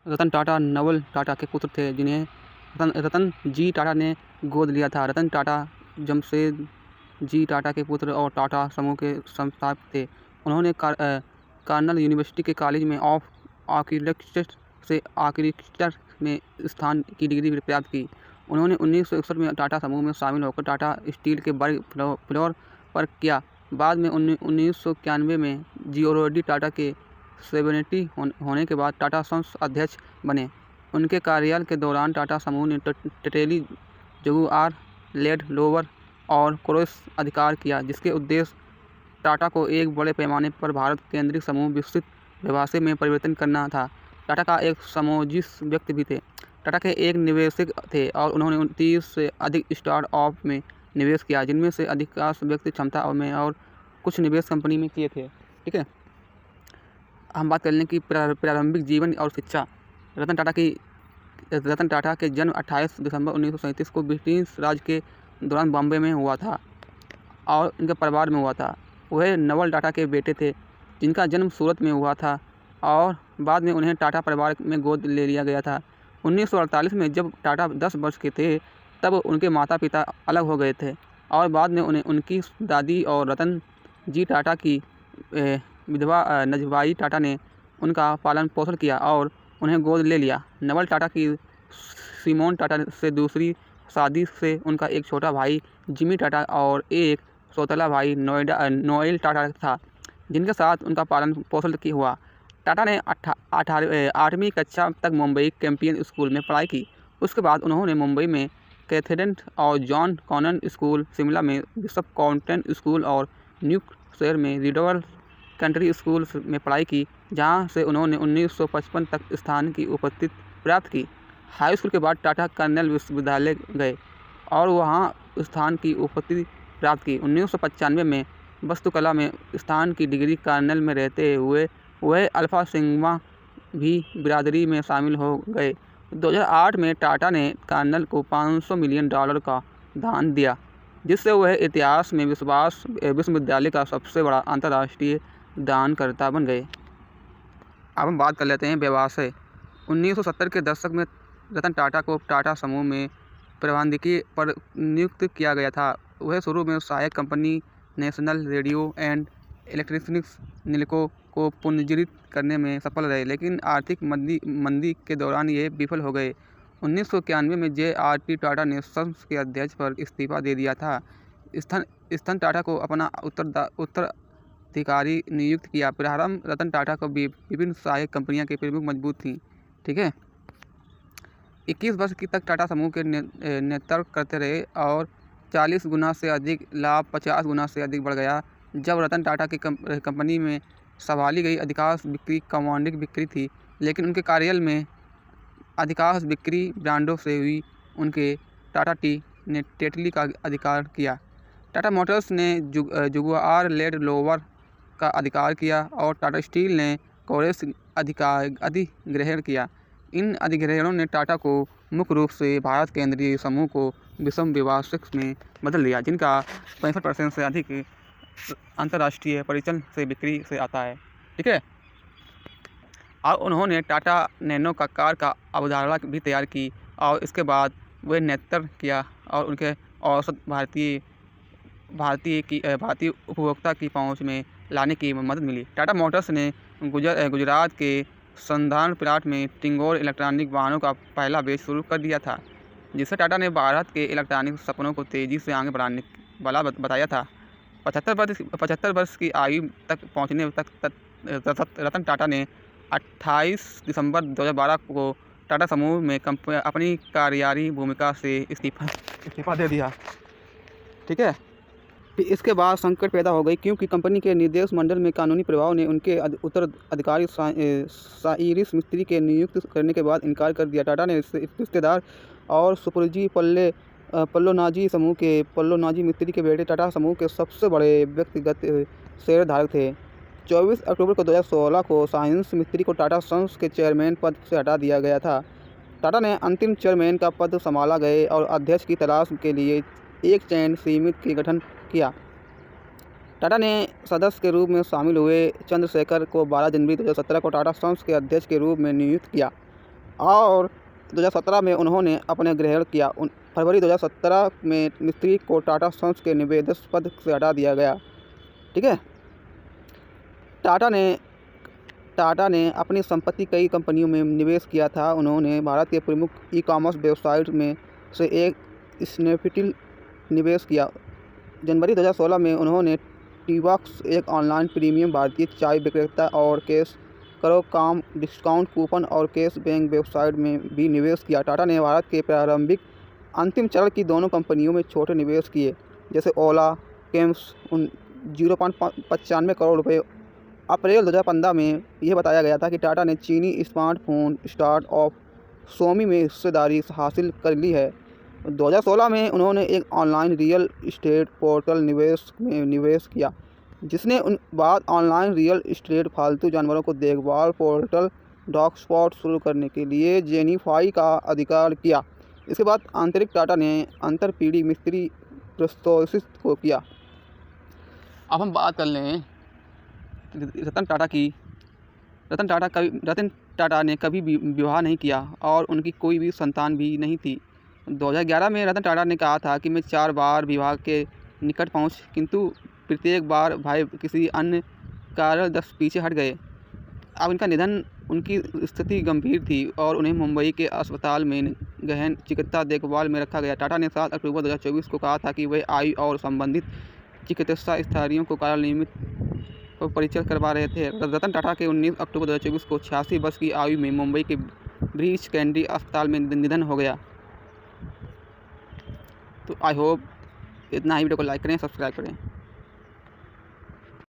रतन टाटा नवल टाटा के पुत्र थे, जिन्हें रतन जी टाटा ने गोद लिया था। रतन टाटा जमशेद जी टाटा के पुत्र और टाटा समूह के संस्थापक थे। उन्होंने कार्नेल यूनिवर्सिटी के कॉलेज में ऑफ आर्किटेक्चर से आर्किटेक्चर में स्नातक की डिग्री प्राप्त की। उन्होंने 1961 में टाटा समूह में शामिल होकर टाटा स्टील के बड़े फ्लोर पर किया। बाद में 1991 में जियोरॉडी टाटा के सेवेनिटी होने के बाद टाटा सन्स अध्यक्ष बने। उनके कार्यकाल के दौरान टाटा समूह ने टेली, जगुआर, लैंड रोवर और क्रोस अधिकार किया, जिसके उद्देश्य टाटा को एक बड़े पैमाने पर भारत केंद्रित समूह विकसित व्यवसाय में परिवर्तन करना था। टाटा का एक समोजिस व्यक्ति भी थे। टाटा के एक निवेशक थे और उन्होंने 30 से अधिक स्टार्टअप में निवेश किया, जिनमें से अधिकांश व्यक्ति क्षमता में और कुछ निवेश कंपनी में किए थे। ठीक है, हम बात कर लें कि प्रारंभिक जीवन और शिक्षा। रतन टाटा के जन्म 28 दिसंबर 1937 को ब्रिटिश राज के दौरान बॉम्बे में हुआ था और उनके परिवार में हुआ था। वह नवल टाटा के बेटे थे, जिनका जन्म सूरत में हुआ था और बाद में उन्हें टाटा परिवार में गोद ले लिया गया था। 1948 में जब टाटा 10 वर्ष के थे, तब उनके माता पिता अलग हो गए थे और बाद में उन्हें उनकी दादी और रतन जी टाटा की विधवा नजबाई टाटा ने उनका पालन पोषण किया और उन्हें गोद ले लिया। नवल टाटा की सिमोन टाटा से दूसरी शादी से उनका एक छोटा भाई जिमी टाटा और एक सौतेला भाई नोएल टाटा था, जिनके साथ उनका पालन पोषण हुआ। टाटा ने 8वीं कक्षा तक मुंबई कैंपियन स्कूल में पढ़ाई की। उसके बाद उन्होंने मुंबई में कैथेड्रल और जॉन कॉनन स्कूल, शिमला में बिशप कॉन्वेंट स्कूल और न्यूयॉर्क में रिडल कंट्री स्कूल में पढ़ाई की, जहां से उन्होंने 1955 तक स्थान की उपस्थिति प्राप्त की। हाई स्कूल के बाद टाटा कार्नेल विश्वविद्यालय गए और वहां स्थान की उपस्थिति प्राप्त की। 1995 में वास्तुकला में स्थान की डिग्री कार्नेल में रहते हुए वह अल्फा सिग्मा भी बिरादरी में शामिल हो गए। 2008 में टाटा ने कार्नेल को $500 मिलियन का दान दिया, जिससे वह इतिहास में विश्वविद्यालय का सबसे बड़ा अंतर्राष्ट्रीय दानकर्ता बन गए। अब हम बात कर लेते हैं व्यवसाय। 1970 के दशक में रतन टाटा को टाटा समूह में प्रबंधकीय पर नियुक्त किया गया था। वह शुरू में सहायक company national radio and electronics Nilco को पुनर्जीवित करने में सफल रहे, लेकिन आर्थिक मंदी के दौरान ये विफल हो गए। 1991 में जे.आर.डी. टाटा ने सन्स के अध्यक्ष पर इस्तीफा दे दिया था। स्थन टाटा को अपना उत्तराधिकारी नियुक्त किया। प्रारंभ रतन टाटा को विभिन्न सहायक कंपनियां की प्रमुख मजबूत थी। ठीक है, 21 वर्ष तक टाटा समूह के नेतृत्व करते रहे और 40 गुना से अधिक लाभ 50 गुना से अधिक बढ़ गया। जब रतन टाटा की कंपनी में संभाली गई अधिकांश बिक्री कमोडिटी बिक्री थी, लेकिन उनके कार्यकाल में अधिकांश बिक्री ब्रांडों से हुई। उनके टाटा टी ने टेटली का अधिकार किया। टाटा मोटर्स ने जगुआर लैंड रोवर का अधिकार किया और टाटा स्टील ने कोरेस अधिग्रहण किया। इन अधिग्रहणों ने टाटा को मुख्य रूप से भारत केंद्रीय समूह को विश्व व्यवसाय में बदल दिया, जिनका 65% से अधिक अंतर्राष्ट्रीय परिचालन से बिक्री से आता है। ठीक है, और उन्होंने टाटा नैनो का कार का अवधारणा भी तैयार की और इसके बाद वे नेतृत्व किया और उनके औसत भारतीय उपभोक्ता की पहुंच में लाने की मदद मिली। टाटा मोटर्स ने गुजरात के संधान प्लांट में टिगोर इलेक्ट्रॉनिक वाहनों का पहला बैच शुरू कर दिया था, जिससे टाटा ने भारत के इलेक्ट्रॉनिक सपनों को तेज़ी से आगे बढ़ाने वाला बताया था। 75 वर्ष की आयु तक पहुंचने तक रतन टाटा ने 28 दिसंबर 2012 को टाटा समूह में अपनी कार्यकारी भूमिका से इस्तीफा दे दिया। ठीक है, इसके बाद संकट पैदा हो गई, क्योंकि कंपनी के निर्देश मंडल में कानूनी प्रभाव ने उनके उत्तराधिकारी साइरिस मिस्त्री के नियुक्त करने के बाद इनकार कर दिया। टाटा ने रिश्तेदार और सुपुर्जी पल्लोनाजी समूह के पल्लोनाजी मिस्त्री के बेटे टाटा समूह के सबसे बड़े व्यक्तिगत शेयरधारक थे। 24 अक्टूबर को 2016 को साइरिस मिस्त्री को टाटा सन्स के चेयरमैन पद से हटा दिया गया था। टाटा ने अंतिम चेयरमैन का पद संभाला गए और अध्यक्ष की तलाश के लिए एक चयन समिति का गठन किया। टाटा ने सदस्य के रूप में शामिल हुए चंद्रशेखर को 12 जनवरी 2017 को टाटा सन्स के अध्यक्ष के रूप में नियुक्त किया। और 2017 में उन्होंने अपने ग्रहण किया। फरवरी 2017 में मिस्त्री को टाटा सन्स के निदेशक पद से हटा दिया गया। ठीक है। टाटा ने अपनी संपत्ति कई कंपनियों में निवेश किया था। उन्होंने भारत के प्रमुख ई-कॉमर्स वेबसाइट में से एक स्नैपडील निवेश किया। जनवरी 2016 में उन्होंने टीबॉक्स, एक ऑनलाइन प्रीमियम भारतीय चाय विक्रेता, और कैश करो काम डिस्काउंट कूपन और कैश बैंक वेबसाइट में भी निवेश किया। टाटा ने भारत के प्रारंभिक अंतिम चरण की दोनों कंपनियों में छोटे निवेश किए, जैसे ओला कैम्स 0.95 करोड़ रुपये। अप्रैल 2015 में यह बताया गया था कि टाटा ने चीनी स्मार्टफोन स्टार्टअप सोमी में हिस्सेदारी हासिल कर ली है। 2016 में उन्होंने एक ऑनलाइन रियल एस्टेट पोर्टल में निवेश किया, जिसने बाद ऑनलाइन रियल एस्टेट पालतू जानवरों को देखभाल पोर्टल डॉग स्पॉट शुरू करने के लिए जेनीफाई का अधिकार किया। इसके बाद आंतरिक टाटा ने अंतरपीढ़ी मिस्त्री प्रस्तोषित को किया। अब हम बात कर लें रतन टाटा ने कभी भी विवाह नहीं किया और उनकी कोई भी संतान भी नहीं थी। 2011 में रतन टाटा ने कहा था कि मैं 4 बार विवाह के निकट पहुंच, किंतु प्रत्येक बार भाई किसी अन्य कारणवश पीछे हट गए। अब इनका निधन, उनकी स्थिति गंभीर थी और उन्हें मुंबई के अस्पताल में गहन चिकित्सा देखभाल में रखा गया। टाटा ने 7 अक्टूबर 2024 को कहा था कि वे आयु और संबंधित चिकित्सा स्थितियों को कारण नियमित परीक्षण करवा रहे थे। रतन टाटा के 19 अक्टूबर 2024 को 86 वर्ष की आयु में मुंबई के ब्रीच कैंडी अस्पताल में निधन हो गया। तो आई होप इतना ही। वीडियो को लाइक करें, सब्सक्राइब करें।